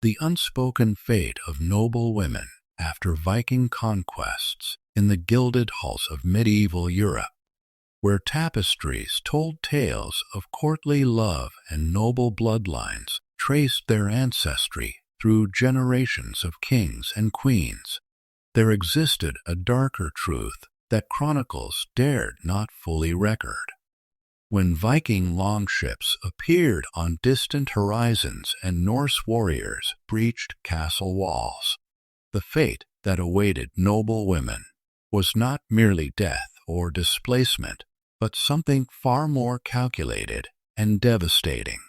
the unspoken fate of noble women after Viking conquests in the gilded halls of medieval Europe, where tapestries told tales of courtly love and noble bloodlines traced their ancestry through generations of kings and queens. There existed a darker truth that chronicles dared not fully record. When Viking longships appeared on distant horizons and Norse warriors breached castle walls, the fate that awaited noble women was not merely death or displacement, but something far more calculated and devastating.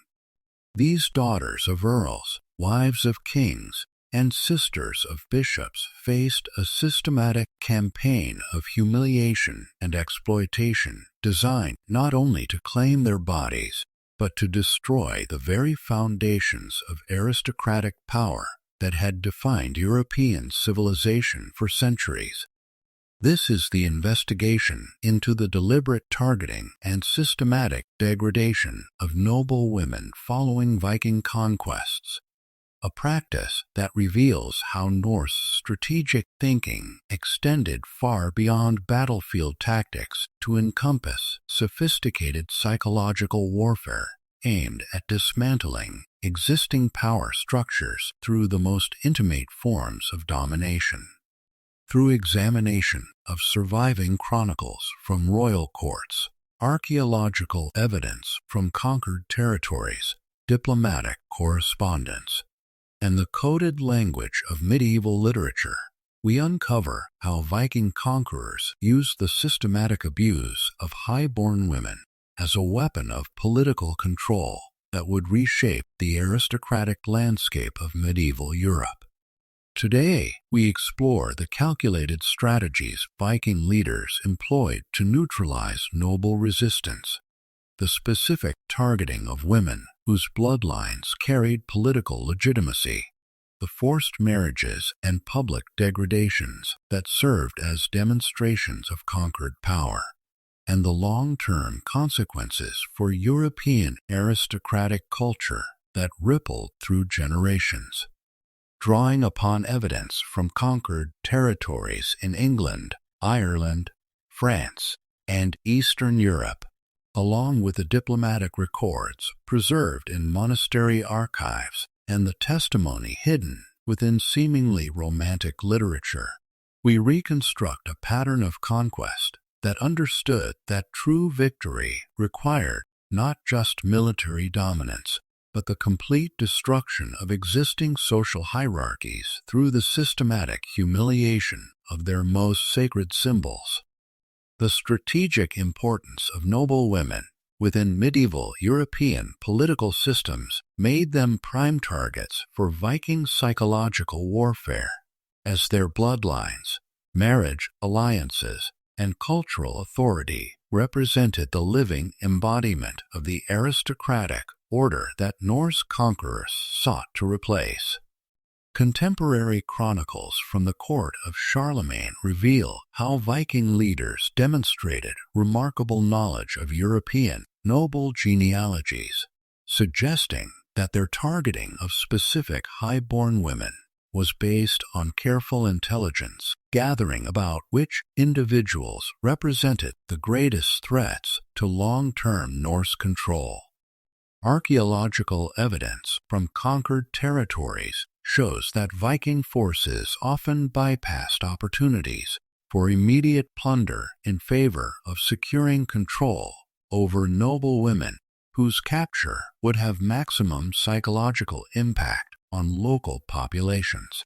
These daughters of earls, wives of kings, and sisters of bishops faced a systematic campaign of humiliation and exploitation designed not only to claim their bodies, but to destroy the very foundations of aristocratic power that had defined European civilization for centuries. This is the investigation into the deliberate targeting and systematic degradation of noble women following Viking conquests, a practice that reveals how Norse strategic thinking extended far beyond battlefield tactics to encompass sophisticated psychological warfare aimed at dismantling existing power structures through the most intimate forms of domination. Through examination of surviving chronicles from royal courts, archaeological evidence from conquered territories, diplomatic correspondence, and the coded language of medieval literature, we uncover how Viking conquerors used the systematic abuse of high-born women as a weapon of political control that would reshape the aristocratic landscape of medieval Europe. Today, we explore the calculated strategies Viking leaders employed to neutralize noble resistance, the specific targeting of women whose bloodlines carried political legitimacy, the forced marriages and public degradations that served as demonstrations of conquered power, and the long-term consequences for European aristocratic culture that rippled through generations. Drawing upon evidence from conquered territories in England, Ireland, France, and Eastern Europe, along with the diplomatic records preserved in monastery archives and the testimony hidden within seemingly romantic literature, we reconstruct a pattern of conquest that understood that true victory required not just military dominance, but the complete destruction of existing social hierarchies through the systematic humiliation of their most sacred symbols. The strategic importance of noble women within medieval European political systems made them prime targets for Viking psychological warfare, as their bloodlines, marriage alliances, and cultural authority represented the living embodiment of the aristocratic order that Norse conquerors sought to replace. Contemporary chronicles from the court of Charlemagne reveal how Viking leaders demonstrated remarkable knowledge of European noble genealogies, suggesting that their targeting of specific high-born women was based on careful intelligence gathering about which individuals represented the greatest threats to long-term Norse control. Archaeological evidence from conquered territories shows that Viking forces often bypassed opportunities for immediate plunder in favor of securing control over noble women whose capture would have maximum psychological impact on local populations.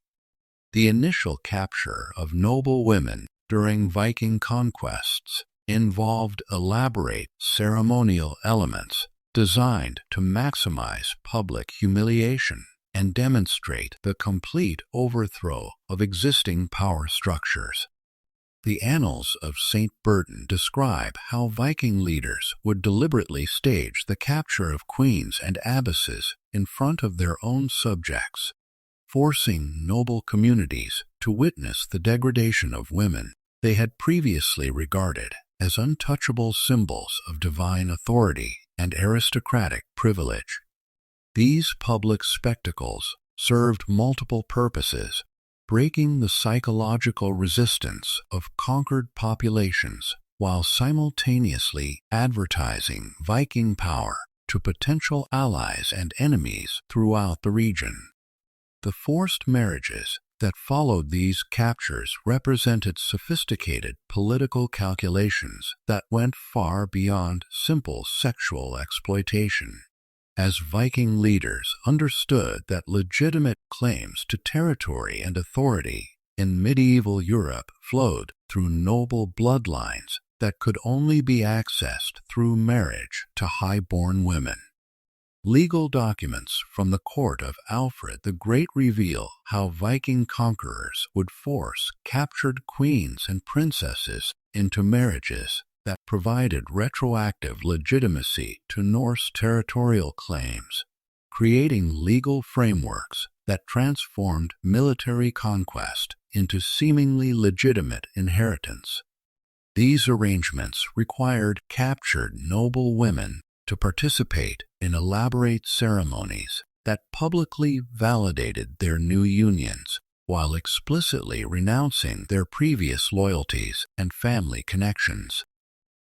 The initial capture of noble women during Viking conquests involved elaborate ceremonial elements designed to maximize public humiliation and demonstrate the complete overthrow of existing power structures. The Annals of St. Burton describe how Viking leaders would deliberately stage the capture of queens and abbesses in front of their own subjects, forcing noble communities to witness the degradation of women they had previously regarded as untouchable symbols of divine authority and aristocratic privilege. These public spectacles served multiple purposes, breaking the psychological resistance of conquered populations while simultaneously advertising Viking power to potential allies and enemies throughout the region. The forced marriages that followed these captures represented sophisticated political calculations that went far beyond simple sexual exploitation. As Viking leaders understood that legitimate claims to territory and authority in medieval Europe flowed through noble bloodlines that could only be accessed through marriage to high-born women. Legal documents from the court of Alfred the Great reveal how Viking conquerors would force captured queens and princesses into marriages that provided retroactive legitimacy to Norse territorial claims, creating legal frameworks that transformed military conquest into seemingly legitimate inheritance. These arrangements required captured noble women to participate in elaborate ceremonies that publicly validated their new unions while explicitly renouncing their previous loyalties and family connections.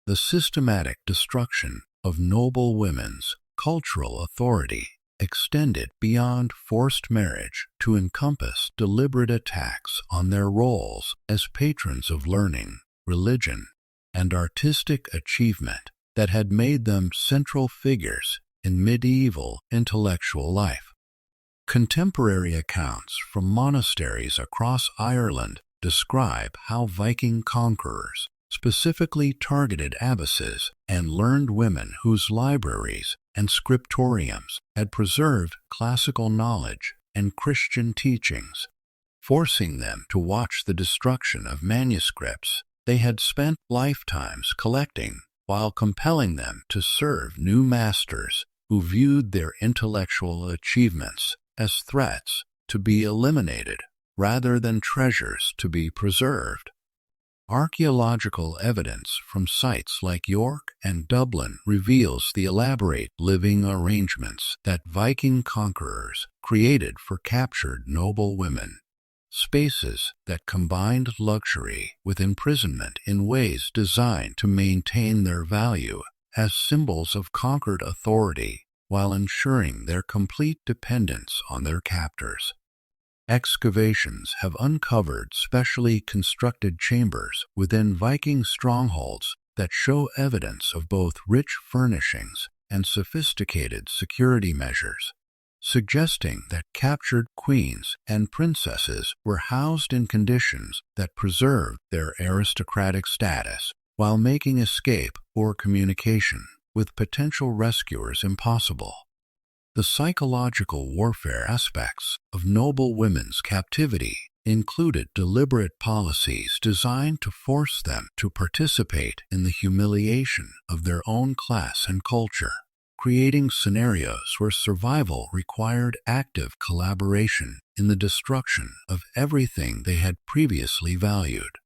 The systematic destruction of noble women's cultural authority extended beyond forced marriage to encompass deliberate attacks on their roles as patrons of learning, religion, and artistic achievement that had made them central figures in medieval intellectual life. Contemporary accounts from monasteries across Ireland describe how Viking conquerors specifically targeted abbesses and learned women whose libraries and scriptoriums had preserved classical knowledge and Christian teachings, forcing them to watch the destruction of manuscripts they had spent lifetimes collecting, while compelling them to serve new masters who viewed their intellectual achievements as threats to be eliminated rather than treasures to be preserved. Archaeological evidence from sites like York and Dublin reveals the elaborate living arrangements that Viking conquerors created for captured noble women, spaces that combined luxury with imprisonment in ways designed to maintain their value as symbols of conquered authority while ensuring their complete dependence on their captors. Excavations have uncovered specially constructed chambers within Viking strongholds that show evidence of both rich furnishings and sophisticated security measures, suggesting that captured queens and princesses were housed in conditions that preserved their aristocratic status while making escape or communication with potential rescuers impossible. The psychological warfare aspects of noble women's captivity included deliberate policies designed to force them to participate in the humiliation of their own class and culture, creating scenarios where survival required active collaboration in the destruction of everything they had previously valued.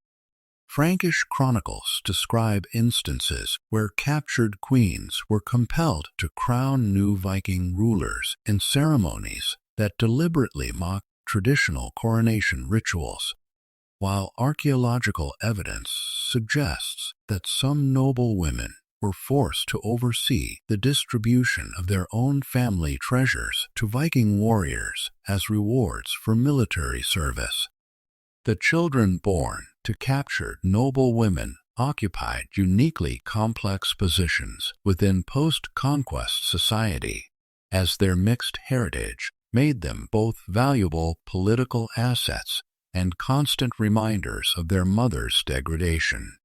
Frankish chronicles describe instances where captured queens were compelled to crown new Viking rulers in ceremonies that deliberately mocked traditional coronation rituals, while archaeological evidence suggests that some noble women were forced to oversee the distribution of their own family treasures to Viking warriors as rewards for military service. The children born to captured noble women occupied uniquely complex positions within post-conquest society, as their mixed heritage made them both valuable political assets and constant reminders of their mother's degradation.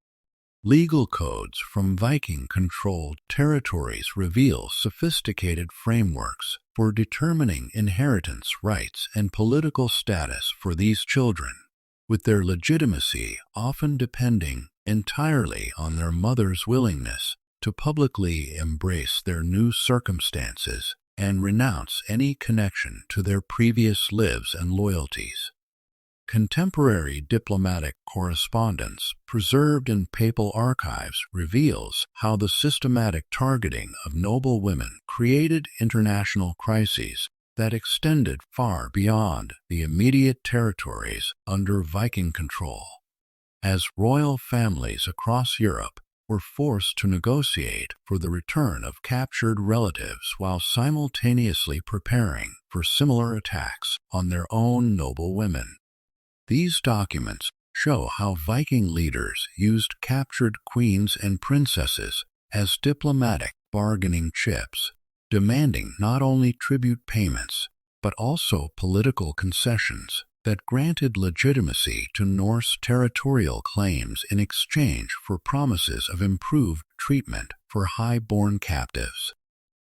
Legal codes from Viking-controlled territories reveal sophisticated frameworks for determining inheritance rights and political status for these children, with their legitimacy often depending entirely on their mother's willingness to publicly embrace their new circumstances and renounce any connection to their previous lives and loyalties. Contemporary diplomatic correspondence preserved in papal archives reveals how the systematic targeting of noble women created international crises that extended far beyond the immediate territories under Viking control. As royal families across Europe were forced to negotiate for the return of captured relatives while simultaneously preparing for similar attacks on their own noble women. These documents show how Viking leaders used captured queens and princesses as diplomatic bargaining chips, demanding not only tribute payments, but also political concessions that granted legitimacy to Norse territorial claims in exchange for promises of improved treatment for high-born captives.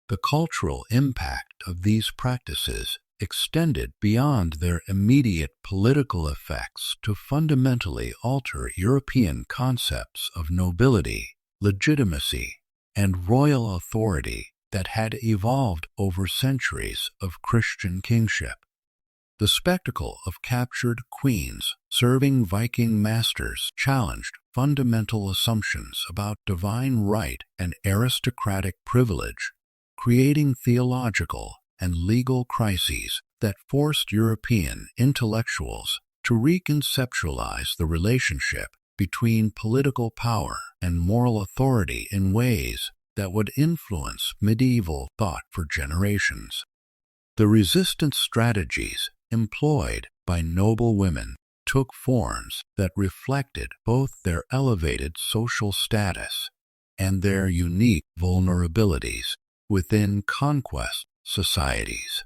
The cultural impact of these practices extended beyond their immediate political effects to fundamentally alter European concepts of nobility, legitimacy, and royal authority that had evolved over centuries of Christian kingship. The spectacle of captured queens serving Viking masters challenged fundamental assumptions about divine right and aristocratic privilege, creating theological and legal crises that forced European intellectuals to reconceptualize the relationship between political power and moral authority in ways that would influence medieval thought for generations. The resistance strategies employed by noble women took forms that reflected both their elevated social status and their unique vulnerabilities within conquest societies.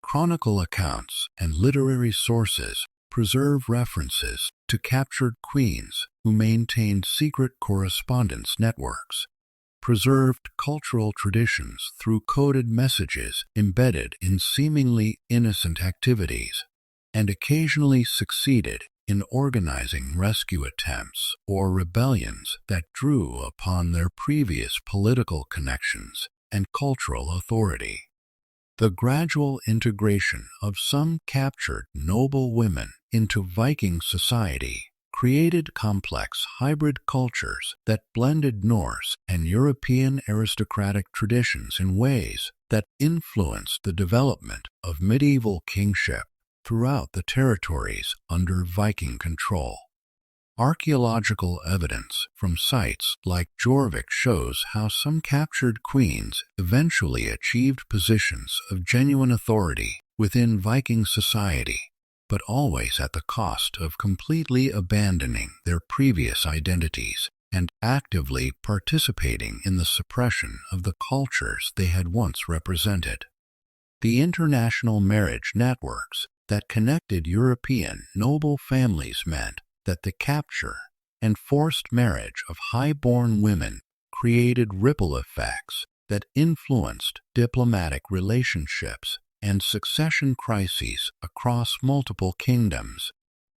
Chronicle accounts and literary sources preserve references to captured queens who maintained secret correspondence networks, preserved cultural traditions through coded messages embedded in seemingly innocent activities, and occasionally succeeded in organizing rescue attempts or rebellions that drew upon their previous political connections and cultural authority. The gradual integration of some captured noble women into Viking society created complex hybrid cultures that blended Norse and European aristocratic traditions in ways that influenced the development of medieval kingship throughout the territories under Viking control. Archaeological evidence from sites like Jorvik shows how some captured queens eventually achieved positions of genuine authority within Viking society, but always at the cost of completely abandoning their previous identities and actively participating in the suppression of the cultures they had once represented. The international marriage networks that connected European noble families meant that the capture and forced marriage of high-born women created ripple effects that influenced diplomatic relationships and succession crises across multiple kingdoms.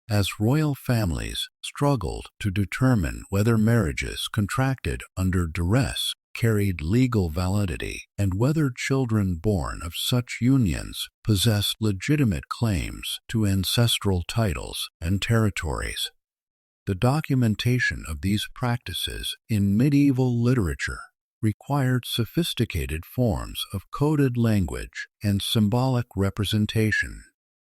As royal families struggled to determine whether marriages contracted under duress carried legal validity and whether children born of such unions possessed legitimate claims to ancestral titles and territories. The documentation of these practices in medieval literature required sophisticated forms of coded language and symbolic representation,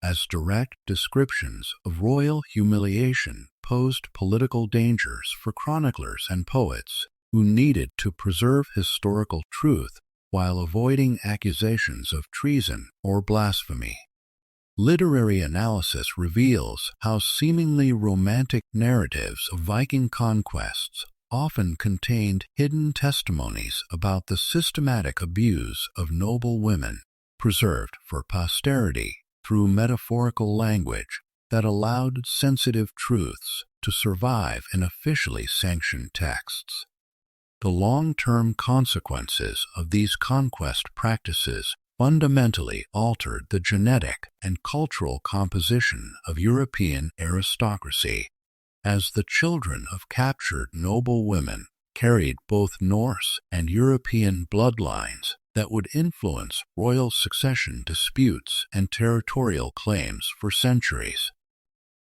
as direct descriptions of royal humiliation posed political dangers for chroniclers and poets who needed to preserve historical truth while avoiding accusations of treason or blasphemy. Literary analysis reveals how seemingly romantic narratives of Viking conquests often contained hidden testimonies about the systematic abuse of noble women, preserved for posterity through metaphorical language that allowed sensitive truths to survive in officially sanctioned texts. The long-term consequences of these conquest practices fundamentally altered the genetic and cultural composition of European aristocracy, as the children of captured noble women carried both Norse and European bloodlines that would influence royal succession disputes and territorial claims for centuries.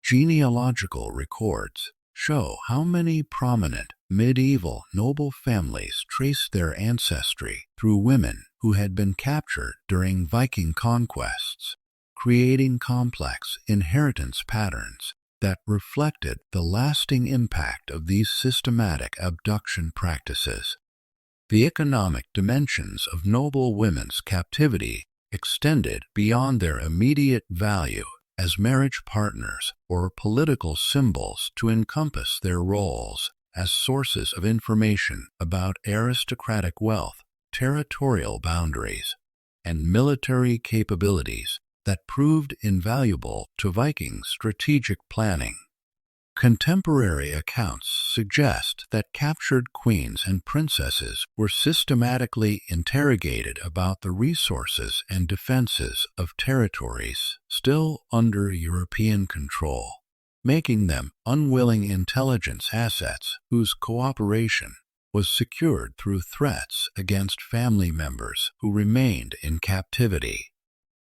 Genealogical records show how many prominent medieval noble families traced their ancestry through women who had been captured during Viking conquests, creating complex inheritance patterns that reflected the lasting impact of these systematic abduction practices. The economic dimensions of noble women's captivity extended beyond their immediate value as marriage partners or political symbols to encompass their roles as sources of information about aristocratic wealth, territorial boundaries, and military capabilities that proved invaluable to Viking strategic planning. Contemporary accounts suggest that captured queens and princesses were systematically interrogated about the resources and defenses of territories still under European control, making them unwilling intelligence assets whose cooperation was secured through threats against family members who remained in captivity.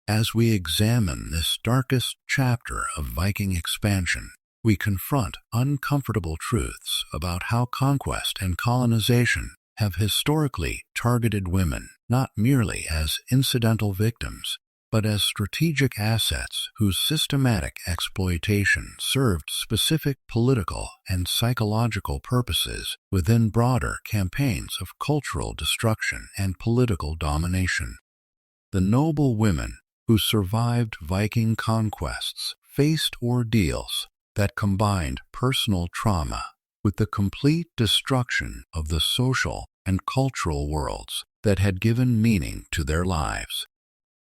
As we examine this darkest chapter of Viking expansion, we confront uncomfortable truths about how conquest and colonization have historically targeted women not merely as incidental victims, but as strategic assets whose systematic exploitation served specific political and psychological purposes within broader campaigns of cultural destruction and political domination. The noble women who survived Viking conquests faced ordeals that combined personal trauma with the complete destruction of the social and cultural worlds that had given meaning to their lives.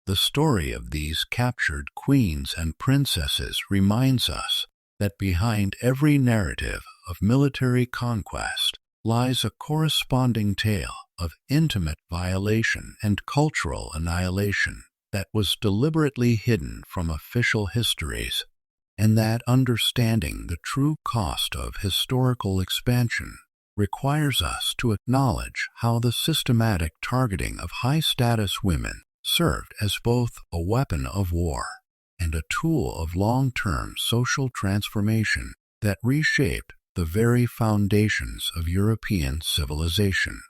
The story of these captured queens and princesses reminds us that behind every narrative of military conquest lies a corresponding tale of intimate violation and cultural annihilation that was deliberately hidden from official histories, and that understanding the true cost of historical expansion requires us to acknowledge how the systematic targeting of high-status women served as both a weapon of war and a tool of long-term social transformation that reshaped the very foundations of European civilization.